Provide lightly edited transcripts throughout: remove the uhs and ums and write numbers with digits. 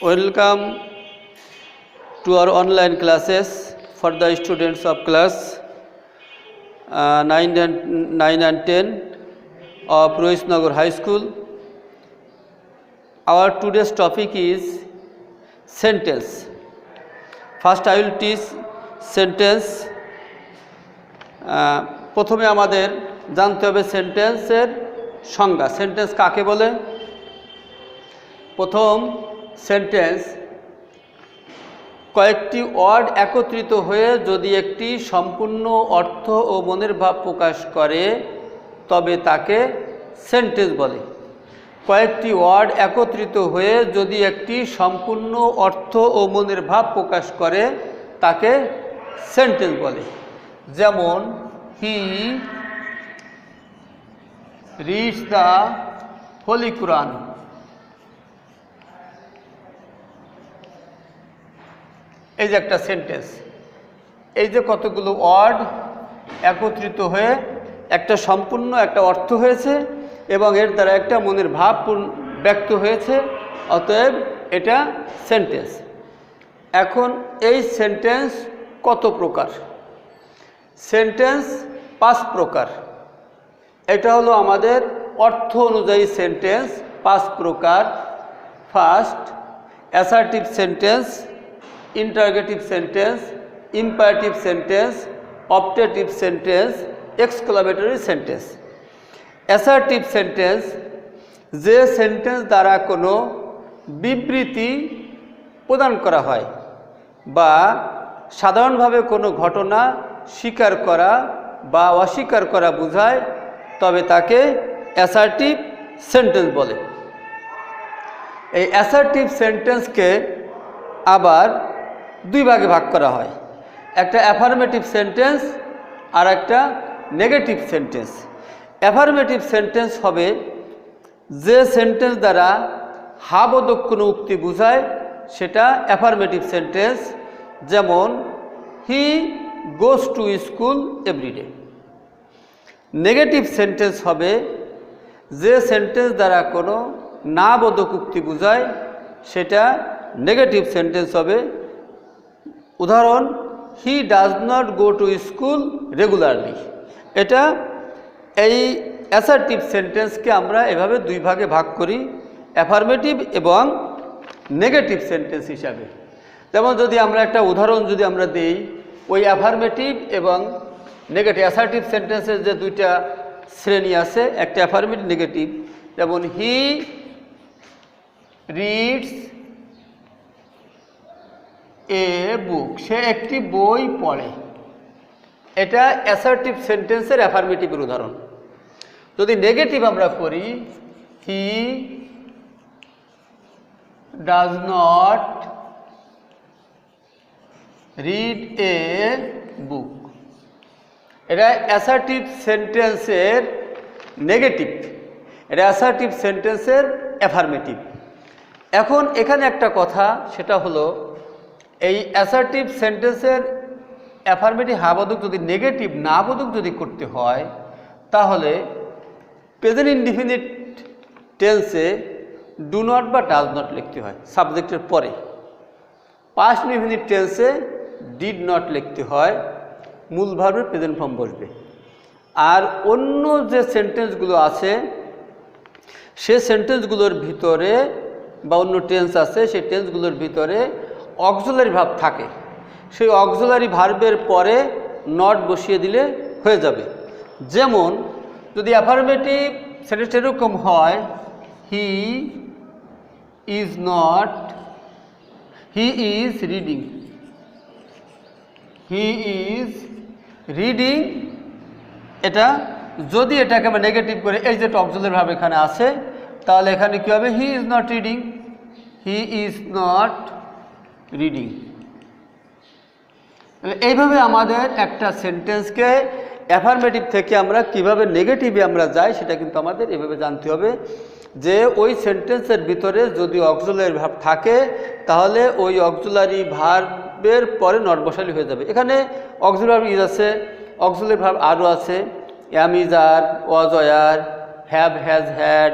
Welcome to our online classes for the students of class 9 and 10 of Rohisnagar High School. Our today's topic is sentence. First I will teach sentence. প্রথমে আমাদের জানতে হবে সেন্টেন্সের সংজ্ঞা। Sentence কাকে বলে? প্রথম সেন্টেন্স কয়েকটি ওয়ার্ড একত্রিত হয়ে যদি একটি সম্পূর্ণ অর্থ ও মনের ভাব প্রকাশ করে তবে তাকে সেন্টেন্স বলে। কয়েকটি ওয়ার্ড একত্রিত হয়ে যদি একটি সম্পূর্ণ অর্থ ও মনের ভাব প্রকাশ করে তাকে সেন্টেন্স বলে। যেমন হি রিডস দ্য হোলি কোরআন। এই যে একটা সেন্টেন্স, এই যে কতগুলো ওয়ার্ড একত্রিত হয়ে একটা সম্পূর্ণ একটা অর্থ হয়েছে এবং এর দ্বারা একটা মনের ভাব ব্যক্ত হয়েছে, অতএব এটা সেন্টেন্স। এখন এই সেন্টেন্স কত প্রকার? সেন্টেন্স 5 প্রকার। এটা হলো আমাদের অর্থ অনুযায়ী সেন্টেন্স 5 প্রকার। First, assertive sentence, interrogative sentence, imperative sentence, optative sentence, exclamatory sentence. Assertive sentence যে সেন্টেন্স দ্বারা কোনো বিবৃতি প্রদান করা হয় বা সাধারণভাবে কোনো ঘটনা স্বীকার করা বা অস্বীকার করা বোঝায়, তবে তাকে অ্যাসার্টিভ সেন্টেন্স বলে। এই অ্যাসার্টিভ সেন্টেন্সকে আবার 2 ভাগে ভাগ করা হয়, একটা অ্যাফার্মেটিভ সেন্টেন্স আর একটা নেগেটিভ সেন্টেন্স। অ্যাফার্মেটিভ সেন্টেন্স হবে যে সেন্টেন্স দ্বারা হাবোধক কোনো উক্তি বোঝায়, সেটা অ্যাফার্মেটিভ সেন্টেন্স। যেমন he goes to school every day. Negative sentence হবে যে সেন্টেন্স দ্বারা কোনো না বোধক উক্তি বোঝায়, সেটা নেগেটিভ সেন্টেন্স হবে। উদাহরণ, হি does not go to school regularly. এটা এই অ্যাসার্টিভ সেন্টেন্সকে আমরা এভাবে 2 ভাগে ভাগ করি, অ্যাফার্মেটিভ এবং নেগেটিভ সেন্টেন্স হিসাবে। যেমন যদি আমরা একটা উদাহরণ যদি আমরা দিই, ওই অ্যাফার্মেটিভ এবং নেগেটিভ অ্যাসার্টিভ সেন্টেন্সের যে 2টা শ্রেণী আছে, একটা অ্যাফার্মেটিভ নেগেটিভ। যেমন হি রিডস এ বুক, সে একটি বই পড়ে। এটা অ্যাসার্টিভ সেন্টেন্সের অ্যাফার্মেটিভের উদাহরণ। যদি নেগেটিভ আমরা করি, he does not read a book, এটা অ্যাসার্টিভ সেন্টেন্সের নেগেটিভ, এটা অ্যাসার্টিভ সেন্টেন্সের অ্যাফার্মেটিভ। এখন এখানে একটা কথা, সেটা হলো এই অ্যাসার্টিভ সেন্টেন্সের অ্যাফার্মেটিভ হাবোধক যদি নেগেটিভ না বোধক যদি করতে হয়, তাহলে প্রেজেন্ট ইনডিফিনিট টেন্সে ডু নট বা ডাজ নট লিখতে হয় সাবজেক্টের পরে। পাস্ট ইনডিফিনিট টেন্সে ডিড নট লিখতে হয়, মূল ভার্বের প্রেজেন্ট ফর্ম বসবে। আর অন্য যে সেন্টেন্সগুলো আছে, সে সেন্টেন্সগুলোর ভিতরে বা অন্য টেন্স আছে, সেই টেন্সগুলোর ভিতরে অক্সিলারি ভার্ব থাকে। সেই অক্সিলারি ভার্বের পরে নট বসিয়ে দিলে হয়ে যাবে। যেমন যদি অ্যাফার্মেটিভ সেন্টেন্স এরকম হয়, he is not, he is reading, he is reading. এটা যদি এটাকে আমরা নেগেটিভ করে, এই যে অক্সিলারি ভার্ব এখানে আছে, তাহলে এখানে কী হবে? He is not reading, he is not reading. এইভাবে আমাদের একটা সেন্টেন্সকে অ্যাফার্মেটিভ থেকে আমরা কিভাবে নেগেটিভে আমরা যাই, সেটা কিন্তু আমাদের এভাবে জানতে হবে যে ওই সেন্টেন্সের ভিতরে যদি অক্সিলারি ভার্ব থাকে, তাহলে ওই অক্সিলারি ভার্বের পরে নট বসালে হয়ে যাবে। এখানে অক্সিলারি ভার্ব ইজ আছে, অক্সিলারি ভার্ব আরও আছে, am, is, are, was, were, have, has, had,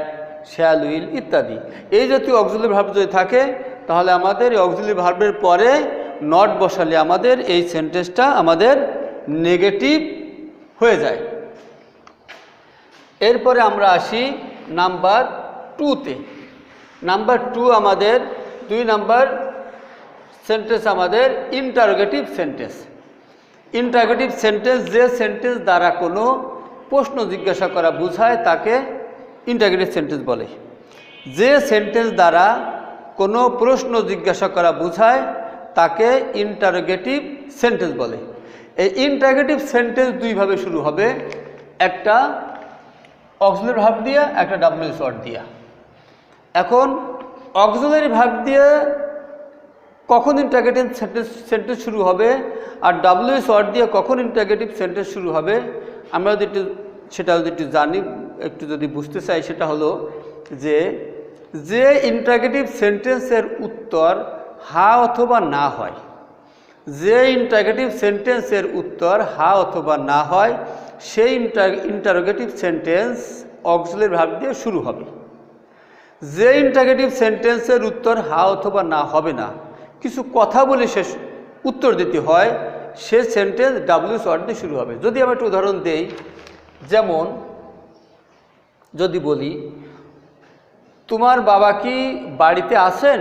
shall, will ইত্যাদি। এই জাতীয় অক্সিলারি ভার্ব যদি থাকে, তাহলে আমাদের অক্সিলারি ভার্বের পরে নট বসালে আমাদের এই সেন্টেন্সটা আমাদের নেগেটিভ হয়ে যায়। এরপরে আমরা আসি নাম্বার 2-তে। নাম্বার 2 আমাদের 2 নাম্বার সেন্টেন্স আমাদের ইন্টারোগেটিভ সেন্টেন্স। ইন্টারোগেটিভ সেন্টেন্স যে সেন্টেন্স দ্বারা কোনো প্রশ্ন জিজ্ঞাসা করা বোঝায় তাকে ইন্টারোগেটিভ সেন্টেন্স বলে। যে সেন্টেন্স দ্বারা কোনো প্রশ্ন জিজ্ঞাসা করা বোঝায় তাকে ইন্টারোগেটিভ সেন্টেন্স বলে। এই ইন্টারোগেটিভ সেন্টেন্স দুইভাবে শুরু হবে, একটা অক্সিলারি ভার্ব দিয়ে, একটা ডাব্লিউএস ওয়ার্ড দিয়ে। এখন অক্সিলারি ভার্ব দিয়ে কখন ইন্টারোগেটিভ সেন্টেন্স শুরু হবে আর ডাব্লিউএস ওয়ার্ড দিয়ে কখন ইন্টারোগেটিভ সেন্টেন্স শুরু হবে, আমরা যদি সেটা যদি একটু জানি, একটু যদি বুঝতে চাই, সেটা হলো যে ইন্টারোগেটিভ সেন্টেন্সের উত্তর হা অথবা না হয়, যে ইন্টারোগেটিভ সেন্টেন্সের উত্তর হা অথবা না হয় সেই ইন্টারোগেটিভ সেন্টেন্স অক্সিলারি ভার্ব দিয়ে শুরু হবে। যে ইন্টারোগেটিভ সেন্টেন্সের উত্তর হা অথবা না হবে না, কিছু কথা বলে শেষ উত্তর দিতে হয়, সে সেন্টেন্স ডাব্লিউএস ওয়ার্ড দিয়ে শুরু হবে। যদি আমি একটা উদাহরণ দেই, যেমন যদি বলি তোমার বাবা কি বাড়িতে আছেন,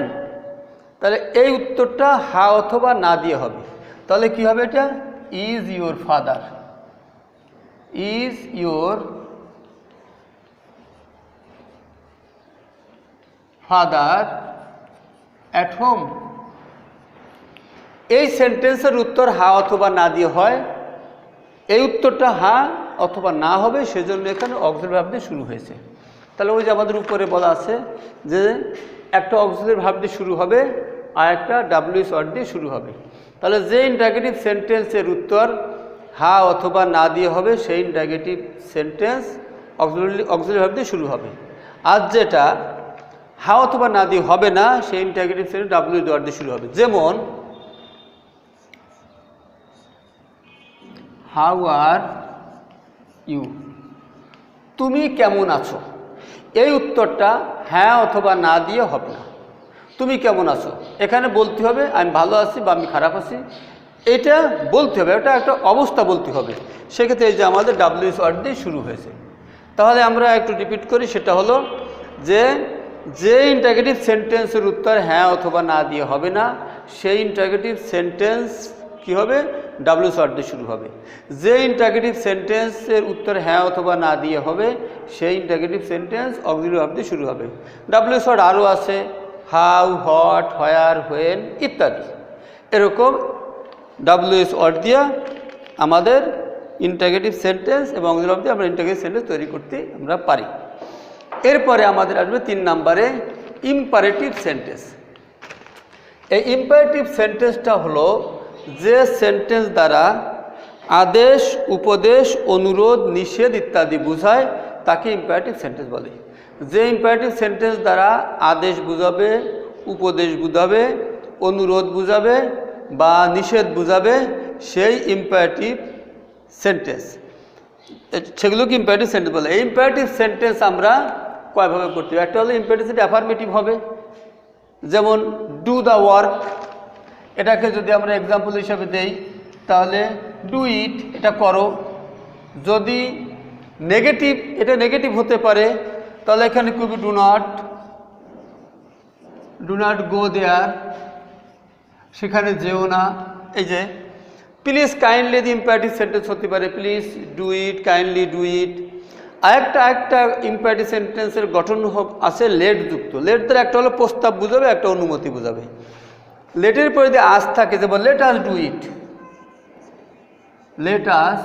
তাহলে এই উত্তরটা হা অথবা না দিয়ে হবে। তাহলে কি হবে, এটা is your father, is your father at home. এই সেন্টেন্সের উত্তর হা অথবা না দিয়ে হয়, এই উত্তরটা হা অথবা না হবে, সেজন্য এখানে অক্সিলারি ভার্ব দিয়ে শুরু হয়েছে। তাহলে ওই যে আমাদের উপরে বলা আছে যে একটা অক্সিলারি ভার্ব দিয়ে শুরু হবে আর একটা ডাব্লিউএস ওয়ার্ড দিয়ে শুরু হবে। তাহলে যে ইন্টারোগেটিভ সেন্টেন্সের উত্তর হা অথবা না দিয়ে হবে সেই ইন্টারোগেটিভ সেন্টেন্স অক্সিলারি ভার্ব দিয়ে শুরু হবে। আর যেটা হা অথবা না দিয়ে হবে না সেই ইন্টারোগেটিভ সেন্টেন্স ডাব্লিউএস ওয়ার্ড দিয়ে শুরু হবে। যেমন হাউ আর ইউ, তুমি কেমন আছো, এই উত্তরটা হ্যাঁ অথবা না দিয়ে হবে না। তুমি কেমন আছো, এখানে বলতে হবে আমি ভালো আছি বা আমি খারাপ আছি, এটা বলতে হবে, এটা একটা অবস্থা বলতে হবে। সেক্ষেত্রে এই যে আমাদের ডাব্লিউএস ওয়ার্ড দিয়ে শুরু হয়েছে। তাহলে আমরা একটু রিপিট করি, সেটা হলো যে ইন্টারোগেটিভ সেন্টেন্সের উত্তর হ্যাঁ অথবা না দিয়ে হবে না সেই ইন্টারোগেটিভ সেন্টেন্স কি হবে, ডাব্লিউএস ওয়ার্ড দিয়ে শুরু হবে। যে ইন্টারোগেটিভ সেন্টেন্সের উত্তর হ্যাঁ অথবা না দিয়ে হবে সেই ইন্টারোগেটিভ সেন্টেন্স অক্সিলারি ভার্ব দিয়ে শুরু হবে। ডাব্লিউএস ওয়ার্ড আরও আছে, হাউ, হোয়াট, হোয়ার, হোয়েন ইত্যাদি। এরকম ডাব্লিউএস ওয়ার্ড দিয়ে আমাদের ইন্টারোগেটিভ সেন্টেন্স এবং অক্সিলারি ভার্ব দিয়ে আমরা ইন্টারোগেটিভ সেন্টেন্স তৈরি করতে আমরা পারি। এরপরে আমাদের আসবে 3 নম্বরে ইম্পারেটিভ সেন্টেন্স। এই ইম্পারেটিভ সেন্টেন্সটা হলো যে সেন্টেন্স দ্বারা আদেশ, উপদেশ, অনুরোধ, নিষেধ ইত্যাদি বোঝায় তাকে ইম্পারেটিভ সেন্টেন্স বলে। যে ইম্পারেটিভ সেন্টেন্স দ্বারা আদেশ বুঝাবে, উপদেশ বুঝাবে, অনুরোধ বুঝাবে বা নিষেধ বুঝাবে সেই ইম্পারেটিভ সেন্টেন্স, সেগুলোকে ইম্পারেটিভ সেন্টেন্স বলে। এই ইম্পারেটিভ সেন্টেন্স আমরা কয়ভাবে করতে হবে, একটা হলো ইম্পারেটিভ সেন্টেন্স অ্যাফার্মেটিভ হবে, যেমন ডু দ্য ওয়ার্ক, এটাকে যদি আমরা এক্সাম্পল হিসাবে দেই তাহলে ডু ইট, এটা করো। যদি নেগেটিভ, এটা নেগেটিভ হতে পারে, তাহলে এখানে খুবই ডু নট গো দেয়ার, সেখানে যেও না। এই যে please kindly the imperative sentence হতে পারে, please do it, kindly do it. আরেকটা ইম্পারেটিভ সেন্টেন্সের গঠন আছে লেট যুক্ত। লেট দ্বারা একটা হলো প্রস্তাব বুঝাবে, একটা অনুমতি বুঝাবে। লেটের পরে যদি আস থাকে, যেমন let us do it, let us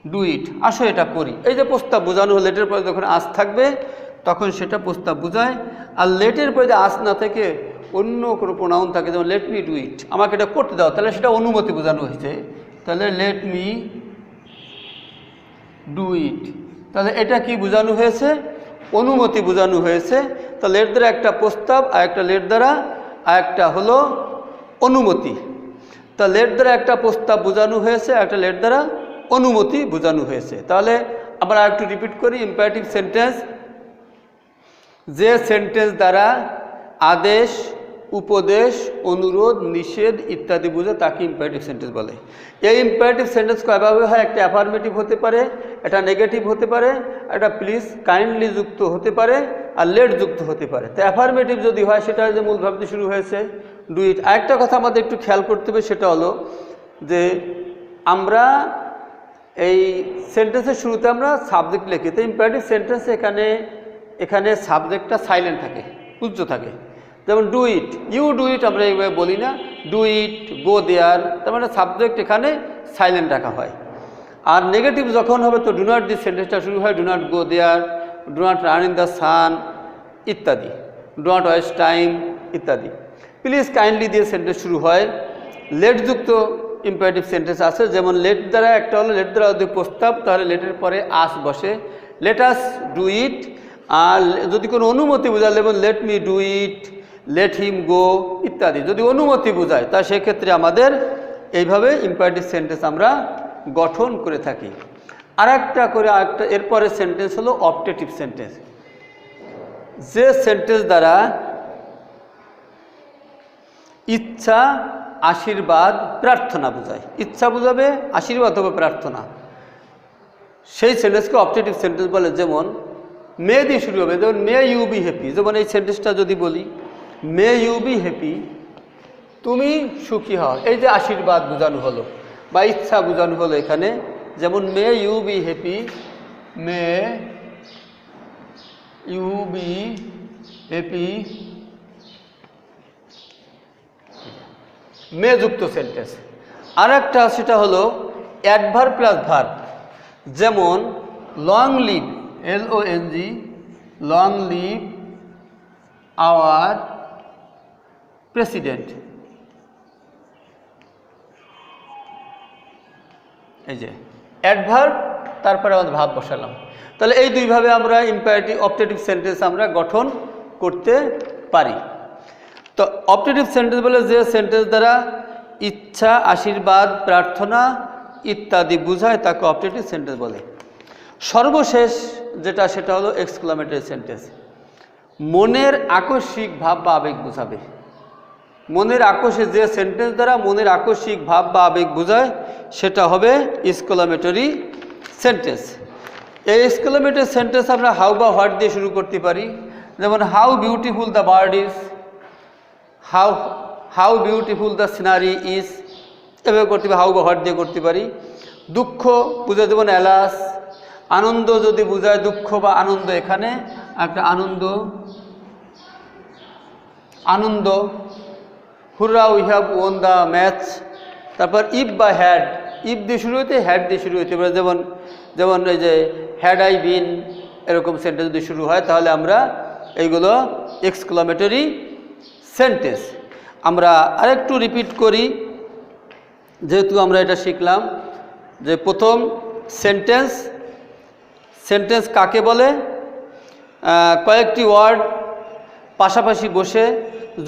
do it, আসো এটা করি। এই যে প্রস্তাব বোঝানো হলো, লেটের পরে যখন আস থাকবে তখন সেটা প্রস্তাব বোঝায়। আর লেটের পরে যদি আস না থেকে অন্য কোনো প্রোনাউন থাকে, যেমন লেট মি ডু ইট, আমাকে এটা করতে দাও, তাহলে সেটা অনুমতি বোঝানো হয়েছে। তাহলে লেট মি ডু ইট, তাহলে এটা কি বোঝানো হয়েছে, অনুমতি বোঝানো হয়েছে। তো লেট দ্বারা একটা প্রস্তাব, আর একটা লেট দ্বারা আর একটা হলো অনুমতি। তা লেট দ্বারা একটা প্রস্তাব বোঝানো হয়েছে, একটা লেট দ্বারা অনুমতি বোঝানো হয়েছে। তাহলে আমরা একটু রিপিট করি, ইম্পারেটিভ সেন্টেন্স যে সেন্টেন্স দ্বারা আদেশ, উপদেশ, অনুরোধ, নিষেধ ইত্যাদি বুঝে তাকে ইম্পারেটিভ সেন্টেন্স বলে। এই ইম্পারেটিভ সেন্টেন্স কয়ভাবে হয়? একটা অ্যাফার্মেটিভ হতে পারে, একটা নেগেটিভ হতে পারে, একটা প্লিজ কাইন্ডলি যুক্ত হতে পারে, আর লেট যুক্ত হতে পারে। তো অ্যাফার্মেটিভ যদি হয় সেটা যে মূল ভাব দিয়ে শুরু হয়েছে ডু ইট। আরেকটা কথা আমাদের একটু খেয়াল করতে হবে, সেটা হলো যে আমরা এই সেন্টেন্সের শুরুতে আমরা সাবজেক্ট লিখি। তো ইম্পারেটিভ সেন্টেন্সে এখানে সাবজেক্টটা সাইলেন্ট থাকে, উচ্চ থাকে। যেমন do it, you do it আমরা এইভাবে বলি না, ডু ইট, গো দেয়ার, তার মানে সাবজেক্ট এখানে সাইলেন্ট রাখা হয়। আর নেগেটিভ যখন হবে তো ডু নট দিয়ে সেন্টেন্সটা শুরু হয়, do not go there, do not run in the sun ইত্যাদি, ডু নট ওয়েস্ট টাইম ইত্যাদি। প্লিজ কাইন্ডলি দিয়ে সেন্টেন্স শুরু হয়। লেট যুক্ত ইম্পারেটিভ সেন্টেন্স আছে, যেমন লেট দ্বারা একটা হলো লেট দ্বারা যদি প্রস্তাব, তাহলে লেটের পরে আস বসে, লেট আস ডু ইট। আর যদি কোনো অনুমতি বোঝায়, যেমন let me do it, let him go ইত্যাদি, যদি অনুমতি বোঝায় তা সেক্ষেত্রে আমাদের এইভাবে ইম্পারেটিভ সেন্টেন্স আমরা গঠন করে থাকি। আরেকটা এরপরে সেন্টেন্স হলো অপটেটিভ সেন্টেন্স, যে সেন্টেন্স দ্বারা ইচ্ছা, আশীর্বাদ, প্রার্থনা বোঝায়। ইচ্ছা বোঝাবে, আশীর্বাদ হবে প্রার্থনা, সেই সেন্টেন্সকে অপটেটিভ সেন্টেন্স বলে। যেমন মে দিয়ে শুরু হবে, যেমন মে ইউ বি হ্যাপি। যেমন এই সেন্টেন্সটা যদি বলি, মে ইউ বি হ্যাপি, তুমি সুখী হও, এই যে আশীর্বাদ বোঝানো হলো বা ইচ্ছা বোঝানো হলো এখানে। যেমন may you be happy, may you be happy, may যুক্ত সেন্টেন্স। আর একটা সেটা হলো অ্যাডভার্ব প্লাস ভার্ব। যেমন long live, LONG, long live our president. এই যে অ্যাডভার্ব, তারপরে আমাদের ভাব বসালাম। তাহলে এই দুইভাবে আমরা ইম্পারেটিভ অপটেটিভ সেন্টেন্স আমরা গঠন করতে পারি। তো অপটেটিভ সেন্টেন্স বলে যে সেন্টেন্স দ্বারা ইচ্ছা, আশীর্বাদ, প্রার্থনা ইত্যাদি বোঝায় তাকে অপটেটিভ সেন্টেন্স বলে। সর্বশেষ যেটা সেটা হলো এক্সক্লামেটরি সেন্টেন্স, মনের আকস্মিক ভাব বা আবেগ বোঝাবে। মনের আকস্মিক, যে সেন্টেন্স দ্বারা মনের আকস্মিক ভাব বা আবেগ বোঝায় সেটা হবে এক্সক্লামেটরি সেন্টেন্স। এই এক্সক্লামেটরি সেন্টেন্স আমরা হাউ বা হোয়াট দিয়ে শুরু করতে পারি। যেমন how beautiful the bird is, how beautiful the scenery is, এভাবে করতে পারি, হাউ বা হোয়াট দিয়ে করতে পারি। দুঃখ বুঝায় যেমন অ্যালাস। আনন্দ যদি বোঝায় দুঃখ বা আনন্দ, এখানে একটা আনন্দ, hurrah we have won the match. তারপর ইফ বা হ্যাড, ইফ দিয়ে শুরু হইতে, হ্যাড দিয়ে শুরু হইতে পারে। যেমন এই যে হ্যাড আই বিন, এরকম সেন্টেন্স যদি শুরু হয় তাহলে আমরা এইগুলো এক্সক্লামেটরি সেন্টেন্স। আমরা আরেকটু রিপিট করি, যেহেতু আমরা এটা শিখলাম যে প্রথম সেন্টেন্স কাকে বলে? কয়েকটি ওয়ার্ড পাশাপাশি বসে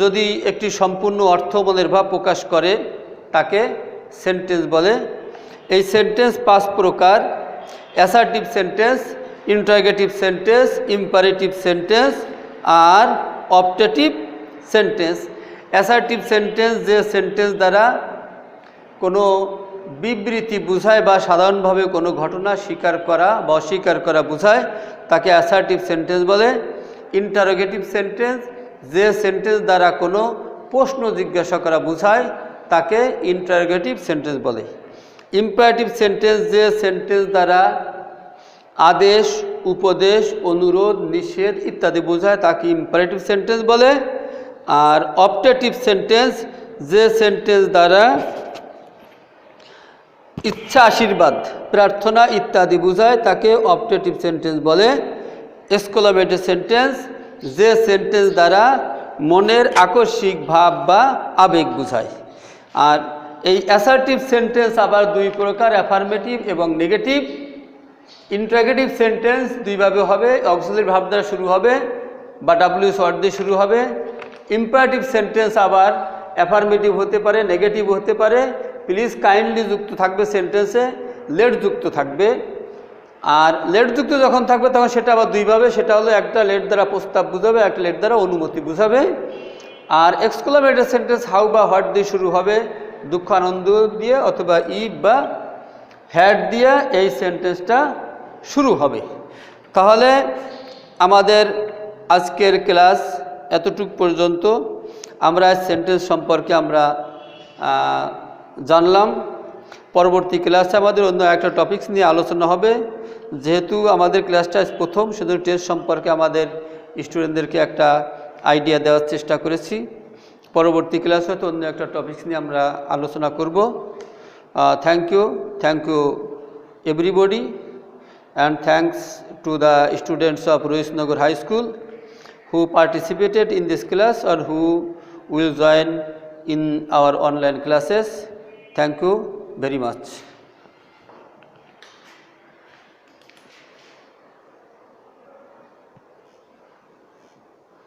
যদি একটি সম্পূর্ণ অর্থ মনের ভাব প্রকাশ করে তাকে সেন্টেন্স বলে। এই সেন্টেন্স 5 প্রকার: assertive sentence, interrogative sentence, imperative sentence আর অপটেটিভ সেন্টেন্স। অ্যাসার্টিভ সেন্টেন্স যে সেন্টেন্স দ্বারা কোনো বিবৃতি বোঝায় বা সাধারণভাবে কোনো ঘটনা স্বীকার করা বা অস্বীকার করা বোঝায় তাকে অ্যাসার্টিভ সেন্টেন্স বলে। ইন্টারোগেটিভ সেন্টেন্স যে সেন্টেন্স দ্বারা কোনো প্রশ্ন জিজ্ঞাসা করা বোঝায় তাকে ইন্টারোগেটিভ সেন্টেন্স বলে। ইম্পারেটিভ সেন্টেন্স যে সেন্টেন্স দ্বারা আদেশ, উপদেশ, অনুরোধ, নিষেধ ইত্যাদি বোঝায় তাকে ইম্পারেটিভ সেন্টেন্স বলে। আর অপটেটিভ সেন্টেন্স যে সেন্টেন্স দ্বারা ইচ্ছা, আশীর্বাদ, প্রার্থনা ইত্যাদি বোঝায় তাকে অপটেটিভ সেন্টেন্স বলে। এক্সক্লামেটরি সেন্টেন্স যে সেন্টেন্স দ্বারা মনের আকস্মিক ভাব বা আবেগ বোঝায়। আর এই অ্যাসার্টিভ সেন্টেন্স আবার 2 প্রকার, অ্যাফার্মেটিভ এবং নেগেটিভ। ইন্টারোগেটিভ সেন্টেন্স 2 ভাবে হবে, অক্সিলারি ভাব দ্বারা শুরু হবে বা WH ওয়ার্ড দিয়ে শুরু হবে। ইম্পারেটিভ সেন্টেন্স আবার অ্যাফার্মেটিভ হতে পারে, নেগেটিভ হতে পারে। প্লিজ কাইন্ডলি যুক্ত থাকবে সেন্টেন্সে, লেট যুক্ত থাকবে। আর লেটযুক্ত যখন থাকবে তখন সেটা আবার দুইভাবে, সেটা হলো একটা লেট দ্বারা প্রস্তাব বুঝাবে, একটা লেট দ্বারা অনুমতি বুঝাবে। আর এক্সক্লামেটরি সেন্টেন্স হাউ বা হোয়াট দিয়ে শুরু হবে, দুঃখ আনন্দ দিয়ে অথবা ইফ বা হ্যাড দিয়ে এই সেন্টেন্সটা শুরু হবে। তাহলে আমাদের আজকের ক্লাস এতটুকু পর্যন্ত। আমরা সেন্টেন্স সম্পর্কে আমরা জানলাম। পরবর্তী ক্লাসে আমাদের অন্য একটা টপিকস নিয়ে আলোচনা হবে। যেহেতু আমাদের ক্লাসটা প্রথম, সেজন্য টেস্ট সম্পর্কে আমাদের স্টুডেন্টদেরকে একটা আইডিয়া দেওয়ার চেষ্টা করেছি। পরবর্তী ক্লাসে হয়তো অন্য একটা টপিকস নিয়ে আমরা আলোচনা করব। Thank you everybody, and thanks to the students of Rohisnagar High School who participated in this class or who will join in our online classes. Thank you very much.